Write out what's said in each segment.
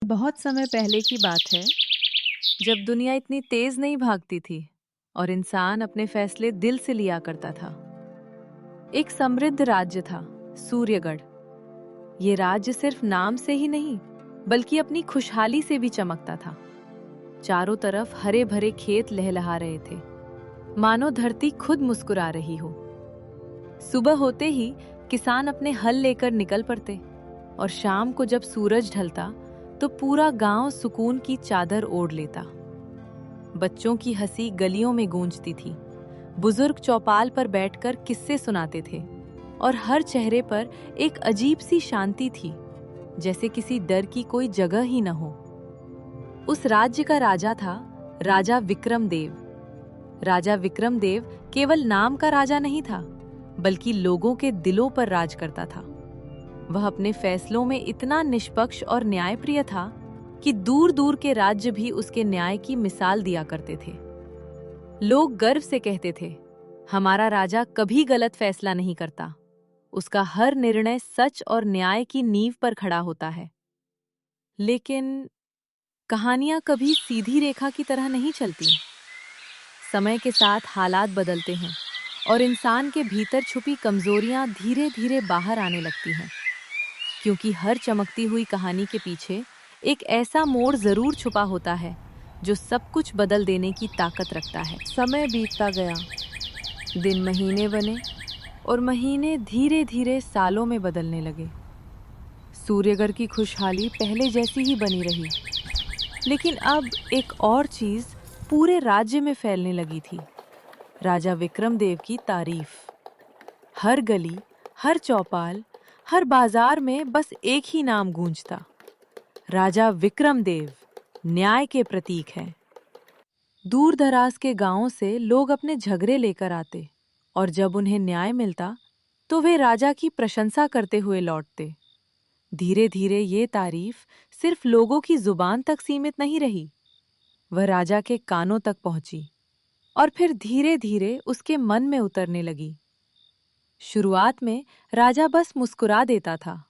बहुत समय पहले की बात है जब दुनिया इतनी तेज नहीं भागती थी और इंसान अपने फैसले दिल से लिया करता था। एक समृद्ध राज्य था, सूर्यगढ़। ये राज्य सिर्फ नाम से ही नहीं बल्कि अपनी खुशहाली से भी चमकता था। चारों तरफ हरे भरे खेत लहलहा रहे थे, मानो धरती खुद मुस्कुरा रही हो। सुबह होते ही किसान अपने हल लेकर निकल पड़ते और शाम को जब सूरज ढलता तो पूरा गांव सुकून की चादर ओढ़ लेता। बच्चों की हंसी गलियों में गूंजती थी, बुजुर्ग चौपाल पर बैठकर किस्से सुनाते थे और हर चेहरे पर एक अजीब सी शांति थी, जैसे किसी डर की कोई जगह ही न हो। उस राज्य का राजा था राजा विक्रमदेव। राजा विक्रमदेव केवल नाम का राजा नहीं था, बल्कि लोगों के दिलों पर राज करता था। वह अपने फैसलों में इतना निष्पक्ष और न्यायप्रिय था कि दूर दूर के राज्य भी उसके न्याय की मिसाल दिया करते थे। लोग गर्व से कहते थे, हमारा राजा कभी गलत फैसला नहीं करता, उसका हर निर्णय सच और न्याय की नींव पर खड़ा होता है। लेकिन कहानियां कभी सीधी रेखा की तरह नहीं चलती। समय के साथ हालात बदलते हैं और इंसान के भीतर छुपी कमजोरियां धीरे धीरे बाहर आने लगती हैं, क्योंकि हर चमकती हुई कहानी के पीछे एक ऐसा मोड़ जरूर छुपा होता है जो सब कुछ बदल देने की ताकत रखता है। समय बीतता गया, दिन महीने बने और महीने धीरे धीरे सालों में बदलने लगे। सूर्यगढ़ की खुशहाली पहले जैसी ही बनी रही, लेकिन अब एक और चीज पूरे राज्य में फैलने लगी थी, राजा विक्रमदेव की तारीफ। हर गली, हर चौपाल, हर बाजार में बस एक ही नाम गूंजता, राजा विक्रमदेव न्याय के प्रतीक हैं। दूर दराज के गांवों से लोग अपने झगड़े लेकर आते और जब उन्हें न्याय मिलता तो वे राजा की प्रशंसा करते हुए लौटते। धीरे धीरे ये तारीफ सिर्फ लोगों की जुबान तक सीमित नहीं रही, वह राजा के कानों तक पहुंची और फिर धीरे धीरे उसके मन में उतरने लगी। शुरुआत में राजा बस मुस्कुरा देता था,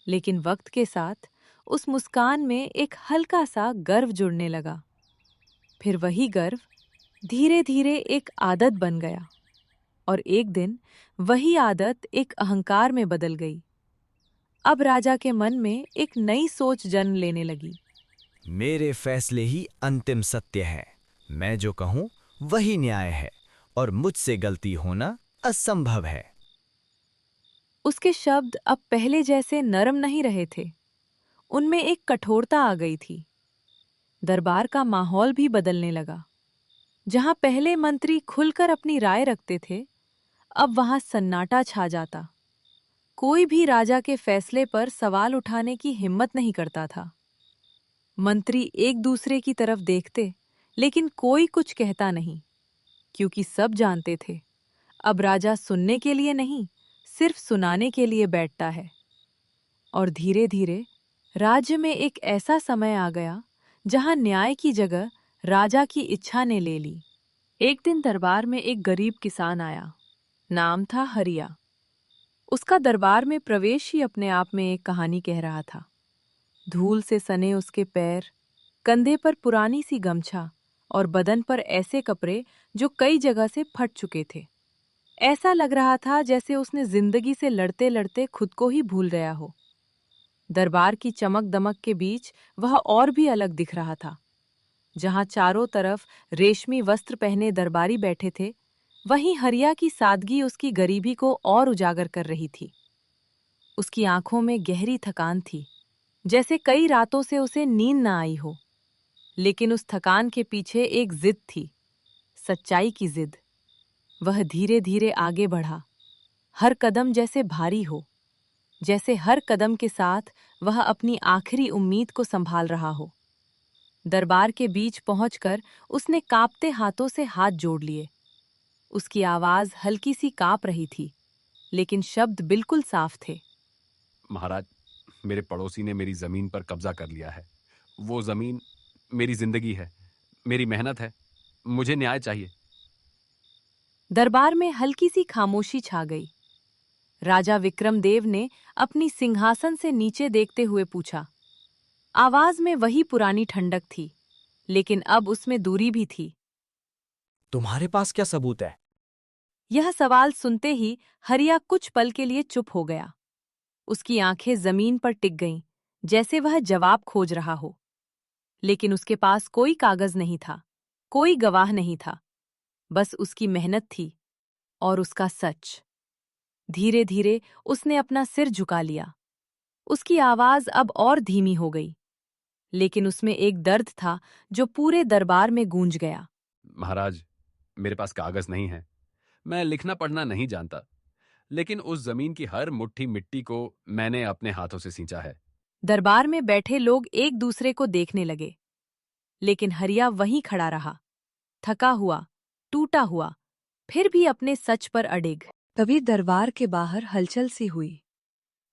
लेकिन वक्त के साथ उस मुस्कान में एक हल्का सा गर्व जुड़ने लगा। फिर वही गर्व धीरे धीरे एक आदत बन गया और एक दिन वही आदत एक अहंकार में बदल गई। अब राजा के मन में एक नई सोच जन्म लेने लगी। मेरे फैसले ही अंतिम सत्य है, मैं जो कहूं वही न्याय है और मुझसे गलती होना असंभव है। उसके शब्द अब पहले जैसे नरम नहीं रहे थे, उनमें एक कठोरता आ गई थी। दरबार का माहौल भी बदलने लगा। जहां पहले मंत्री खुलकर अपनी राय रखते थे, अब वहां सन्नाटा छा जाता। कोई भी राजा के फैसले पर सवाल उठाने की हिम्मत नहीं करता था। मंत्री एक दूसरे की तरफ देखते, लेकिन कोई कुछ कहता नहीं, क्योंकि सब जानते थे अब राजा सुनने के लिए नहीं, सिर्फ सुनाने के लिए बैठता है। और धीरे धीरे राज्य में एक ऐसा समय आ गया जहां न्याय की जगह राजा की इच्छा ने ले ली। एक दिन दरबार में एक गरीब किसान आया, नाम था हरिया। उसका दरबार में प्रवेश ही अपने आप में एक कहानी कह रहा था। धूल से सने उसके पैर, कंधे पर पुरानी सी गमछा और बदन पर ऐसे कपड़े जो कई जगह से फट चुके थे। ऐसा लग रहा था जैसे उसने जिंदगी से लड़ते लड़ते खुद को ही भूल गया हो। दरबार की चमक दमक के बीच वह और भी अलग दिख रहा था। जहां चारों तरफ रेशमी वस्त्र पहने दरबारी बैठे थे, वहीं हरिया की सादगी उसकी गरीबी को और उजागर कर रही थी। उसकी आंखों में गहरी थकान थी, जैसे कई रातों से उसे नींद न आई हो। लेकिन उस थकान के पीछे एक जिद थी, सच्चाई की जिद। वह धीरे धीरे आगे बढ़ा, हर कदम जैसे भारी हो, जैसे हर कदम के साथ वह अपनी आखिरी उम्मीद को संभाल रहा हो। दरबार के बीच पहुंचकर उसने कांपते हाथों से हाथ जोड़ लिए। उसकी आवाज हल्की सी कांप रही थी, लेकिन शब्द बिल्कुल साफ थे। महाराज, मेरे पड़ोसी ने मेरी जमीन पर कब्जा कर लिया है। वो जमीन मेरी जिंदगी है, मेरी मेहनत है। मुझे न्याय चाहिए। दरबार में हल्की सी खामोशी छा गई। राजा विक्रमदेव ने अपनी सिंहासन से नीचे देखते हुए पूछा, आवाज में वही पुरानी ठंडक थी, लेकिन अब उसमें दूरी भी थी। तुम्हारे पास क्या सबूत है? यह सवाल सुनते ही हरिया कुछ पल के लिए चुप हो गया। उसकी आंखें जमीन पर टिक गईं, जैसे वह जवाब खोज रहा हो। लेकिन उसके पास कोई कागज नहीं था, कोई गवाह नहीं था, बस उसकी मेहनत थी और उसका सच। धीरे धीरे उसने अपना सिर झुका लिया। उसकी आवाज अब और धीमी हो गई, लेकिन उसमें एक दर्द था जो पूरे दरबार में गूंज गया। महाराज, मेरे पास कागज नहीं है, मैं लिखना पढ़ना नहीं जानता, लेकिन उस जमीन की हर मुट्ठी मिट्टी को मैंने अपने हाथों से सींचा है। दरबार में बैठे लोग एक दूसरे को देखने लगे, लेकिन हरिया वहीं खड़ा रहा, थका हुआ, टूटा हुआ, फिर भी अपने सच पर अडिग। तभी दरबार के बाहर हलचल सी हुई।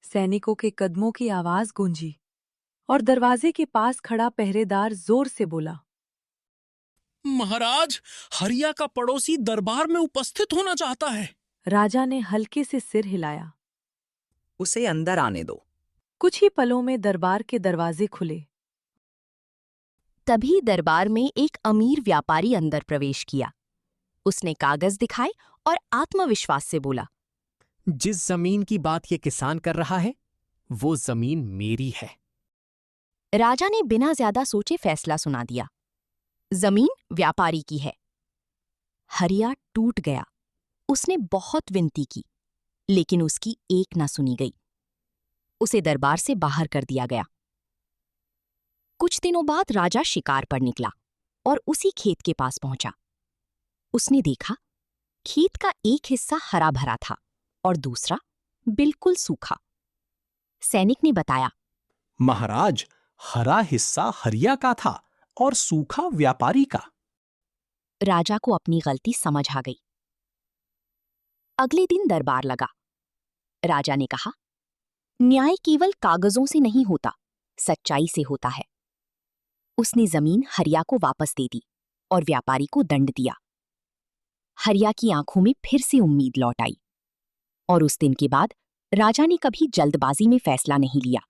सैनिकों के कदमों की आवाज गूंजी और दरवाजे के पास खड़ा पहरेदार जोर से बोला, महाराज, हरिया का पड़ोसी दरबार में उपस्थित होना चाहता है। राजा ने हल्के से सिर हिलाया। उसे अंदर आने दो। कुछ ही पलों में दरबार के दरवाजे खुले। तभी दरबार में एक अमीर व्यापारी अंदर प्रवेश किया। उसने कागज दिखाए और आत्मविश्वास से बोला, जिस जमीन की बात ये किसान कर रहा है, वो जमीन मेरी है। राजा ने बिना ज्यादा सोचे फैसला सुना दिया। जमीन व्यापारी की है। हरिया टूट गया। उसने बहुत विनती की, लेकिन उसकी एक ना सुनी गई। उसे दरबार से बाहर कर दिया गया। कुछ दिनों बाद राजा शिकार पर निकला और उसी खेत के पास पहुंचा। उसने देखा, खेत का एक हिस्सा हरा भरा था और दूसरा बिल्कुल सूखा। सैनिक ने बताया, महाराज, हरा हिस्सा हरिया का था और सूखा व्यापारी का। राजा को अपनी गलती समझ आ गई। अगले दिन दरबार लगा। राजा ने कहा, न्याय केवल कागजों से नहीं होता, सच्चाई से होता है। उसने जमीन हरिया को वापस दे दी और व्यापारी को दंड दिया। हरिया की आंखों में फिर से उम्मीद लौट आई और उस दिन के बाद राजा ने कभी जल्दबाजी में फैसला नहीं लिया।